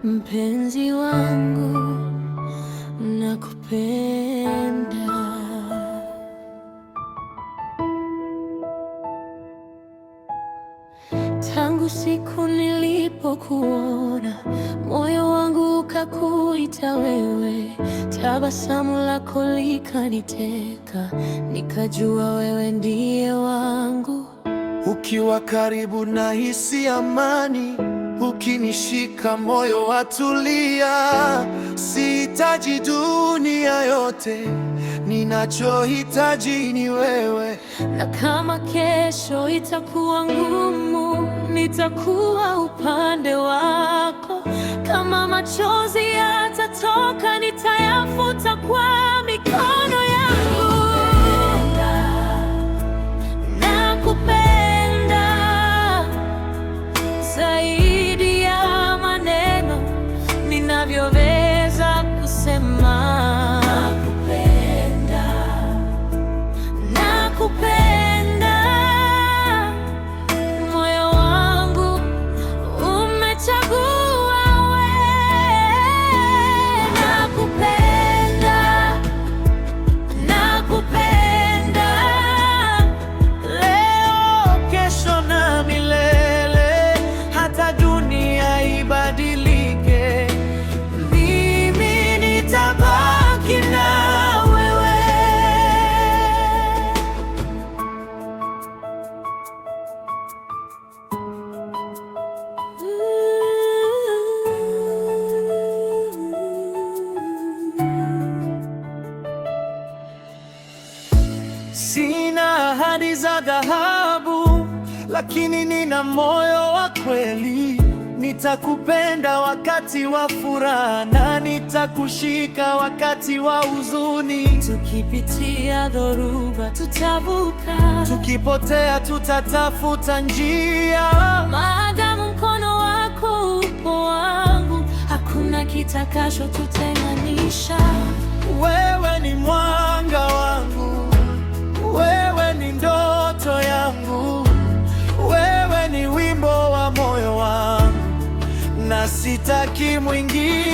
Mpenzi wangu, nakupenda. Tangu siku nilipokuona, moyo wangu ukakuita wewe. Tabasamu lako likaniteka, nikajua wewe ndiye wangu. Ukiwa karibu nahisi amani, ukinishika moyo watulia. Sihitaji dunia yote, ninachohitaji ni wewe. Na kama kesho itakuwa ngumu, nitakuwa upande wako. Kama machozi yatatoka, nitayafuta kwa mikono yangu. Nakupenda zaidi ya maneno ninavyoweza kusema. Nakupenda, moyo wangu umechagua wewe. Nakupenda, nakupenda Leo, kesho na milele, hata dunia ibadilike, mimi nitabaki na wewe. Sina ahadi za dhahabu, lakini nina moyo wa kweli. Nitakupenda wakati wa furaha na nitakushika wakati wa huzuni. tukipitia dhoruba tutavuka, Tukipotea tutatafuta njia. maadamu mkono wako upo wangu, hakuna kitakacho tutenganisha. Wewe ni mwanga wangu, wewe ni ndoto yangu, wewe ni wimbo wa moyo wangu, na sitaki mwingine.